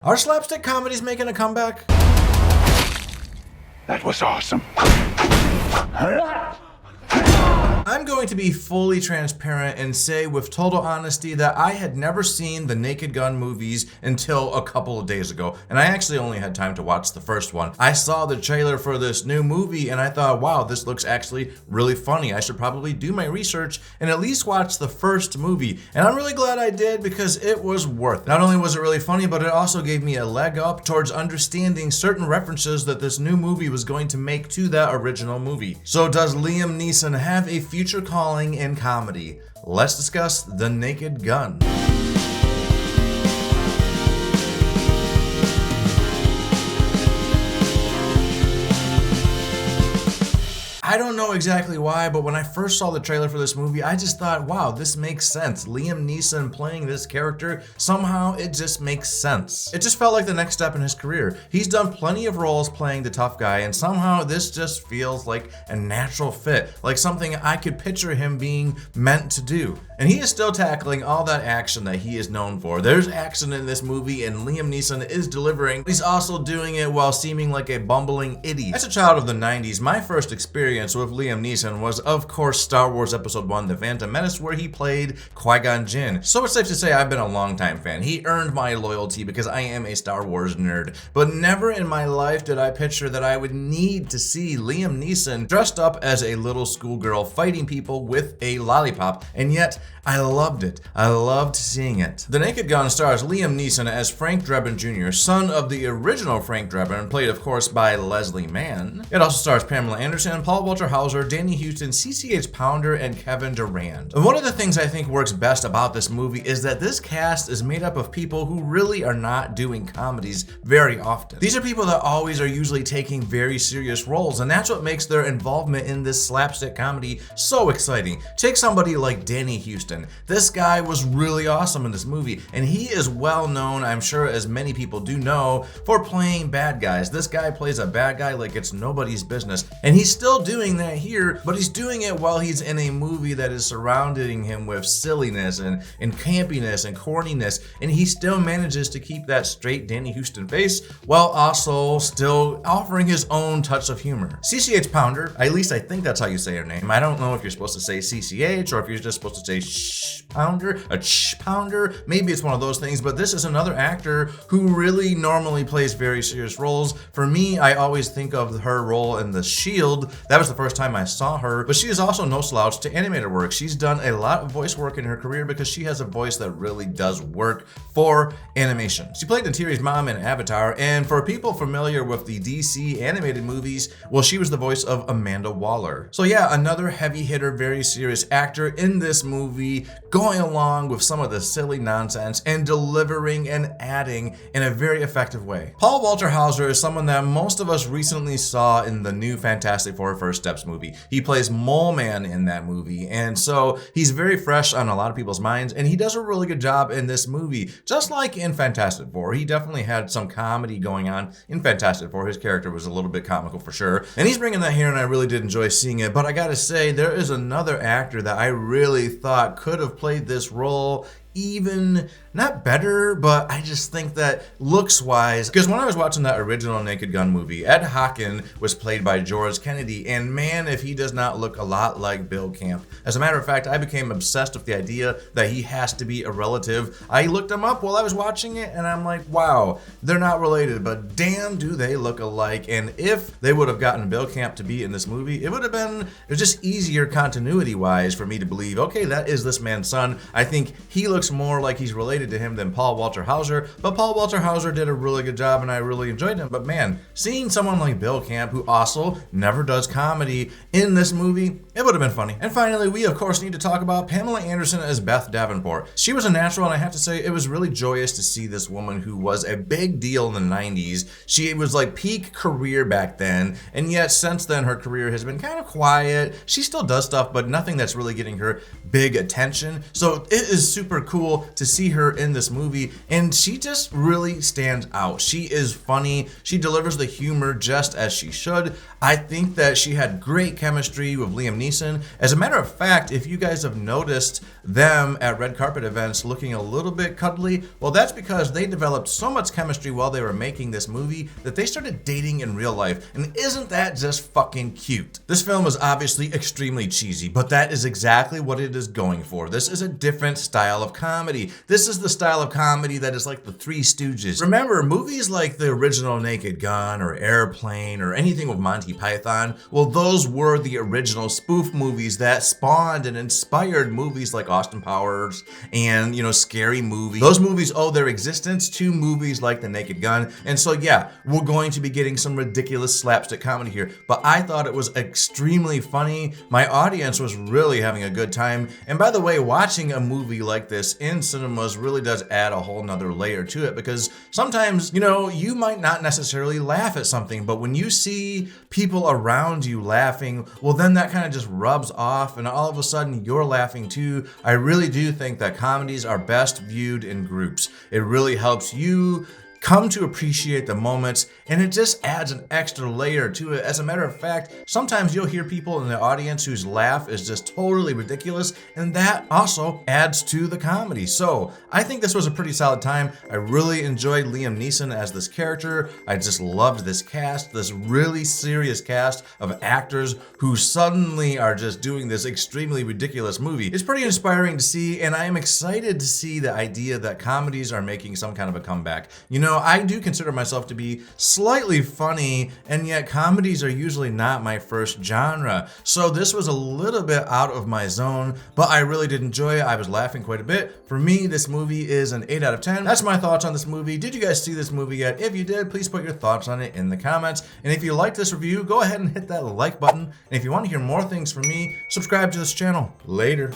Are slapstick comedies making a comeback? That was awesome. I'm going to be fully transparent and say with total honesty that I had never seen the Naked Gun movies until a couple of days ago, and I actually only had time to watch the first one. I saw the trailer for this new movie and I thought, wow, this looks actually really funny. I should probably do my research and at least watch the first movie, and I'm really glad I did because it was worth it. Not only was it really funny, but it also gave me a leg up towards understanding certain references that this new movie was going to make to that original movie. So does Liam Neeson have a future calling in comedy? Let's discuss The Naked Gun. I don't know exactly why, but when I first saw the trailer for this movie, I just thought, wow, this makes sense. Liam Neeson playing this character, somehow it just makes sense. It just felt like the next step in his career. He's done plenty of roles playing the tough guy, and somehow this just feels like a natural fit, like something I could picture him being meant to do. And he is still tackling all that action that he is known for. There's action in this movie, and Liam Neeson is delivering. He's also doing it while seeming like a bumbling idiot. As a child of the 90s, my first experience with Liam Neeson was, of course, Star Wars Episode 1, The Phantom Menace, where he played Qui-Gon Jinn. So it's safe to say I've been a longtime fan. He earned my loyalty because I am a Star Wars nerd. But never in my life did I picture that I would need to see Liam Neeson dressed up as a little schoolgirl fighting people with a lollipop, and yet I loved it. I loved seeing it. The Naked Gun stars Liam Neeson as Frank Drebin Jr., son of the original Frank Drebin, played of course by Leslie Mann. It also stars Pamela Anderson, Paul Walter Hauser, Danny Huston, CCH Pounder, and Kevin Durand. And one of the things I think works best about this movie is that this cast is made up of people who really are not doing comedies very often. These are people that always are usually taking very serious roles, and that's what makes their involvement in this slapstick comedy so exciting. Take somebody like Danny Huston. This guy was really awesome in this movie, and he is well known, I'm sure as many people do know, for playing bad guys. This guy plays a bad guy like it's nobody's business, and he's still doing that here, but he's doing it while he's in a movie that is surrounding him with silliness and campiness and corniness, and he still manages to keep that straight Danny Huston face while also still offering his own touch of humor. CCH Pounder, at least I think that's how you say her name. I don't know if you're supposed to say CCH or if you're just supposed to say Pounder, Pounder, maybe it's one of those things, but this is another actor who really normally plays very serious roles. For me, I always think of her role in The Shield. That was the first time I saw her, but she is also no slouch to animator work. She's done a lot of voice work in her career because she has a voice that really does work for animation. She played Interior's mom in Avatar, and for people familiar with the DC animated movies, well, she was the voice of Amanda Waller. So yeah, another heavy hitter, very serious actor in this movie, going along with some of the silly nonsense and delivering and adding in a very effective way. Paul Walter Hauser is someone that most of us recently saw in the new Fantastic Four First Steps movie. He plays Mole Man in that movie, and so he's very fresh on a lot of people's minds, and he does a really good job in this movie. Just like in Fantastic Four, he definitely had some comedy going on in Fantastic Four. His character was a little bit comical for sure, and he's bringing that here, and I really did enjoy seeing it. But I gotta say, there is another actor that I really thought could have played this role even not better, but I just think that looks wise, because when I was watching that original Naked Gun movie, Ed Hawin was played by George Kennedy, and man, if he does not look a lot like Bill Camp. As a matter of fact, I became obsessed with the idea that he has to be a relative. I looked him up while I was watching it, and I'm like, wow, they're not related, but damn do they look alike. And if they would have gotten Bill Camp to be in this movie, it was just easier continuity wise for me to believe, okay, that is this man's son. I think he looks more like he's related to him than Paul Walter Hauser, but Paul Walter Hauser did a really good job and I really enjoyed him. But man, seeing someone like Bill Camp, who also never does comedy, in this movie, it would have been funny. And finally, we of course need to talk about Pamela Anderson as Beth Davenport. She was a natural, and I have to say it was really joyous to see this woman who was a big deal in the 90s. She was like peak career back then, and yet since then her career has been kind of quiet. She still does stuff, but nothing that's really getting her big attention. So it is super cool to see her her in this movie, and she just really stands out. She is funny. She delivers the humor just as she should. I think that she had great chemistry with Liam Neeson. As a matter of fact, if you guys have noticed them at red carpet events looking a little bit cuddly, well, that's because they developed so much chemistry while they were making this movie that they started dating in real life. And isn't that just fucking cute? This film is obviously extremely cheesy, but that is exactly what it is going for. This is a different style of comedy. This is the style of comedy that is like the Three Stooges. Remember, movies like the original Naked Gun or Airplane or anything with Monty Python, well, those were the original spoof movies that spawned and inspired movies like Austin Powers and, Scary Movie. Those movies owe their existence to movies like The Naked Gun. And so, yeah, we're going to be getting some ridiculous slapstick comedy here, but I thought it was extremely funny. My audience was really having a good time. And by the way, watching a movie like this in cinemas really does add a whole nother layer to it, because sometimes, you might not necessarily laugh at something, but when you see people around you laughing, well, then that kind of just rubs off and all of a sudden you're laughing too. I really do think that comedies are best viewed in groups. It really helps you come to appreciate the moments, and it just adds an extra layer to it. As a matter of fact, sometimes you'll hear people in the audience whose laugh is just totally ridiculous, and that also adds to the comedy. So I think this was a pretty solid time. I really enjoyed Liam Neeson as this character. I just loved this cast, this really serious cast of actors who suddenly are just doing this extremely ridiculous movie. It's pretty inspiring to see, and I am excited to see the idea that comedies are making some kind of a comeback. I do consider myself to be slightly funny, and yet comedies are usually not my first genre. So this was a little bit out of my zone, but I really did enjoy it. I was laughing quite a bit. For me, this movie is an 8 out of 10. That's my thoughts on this movie. Did you guys see this movie yet? If you did, please put your thoughts on it in the comments. And if you liked this review, go ahead and hit that like button. And if you want to hear more things from me, subscribe to this channel. Later.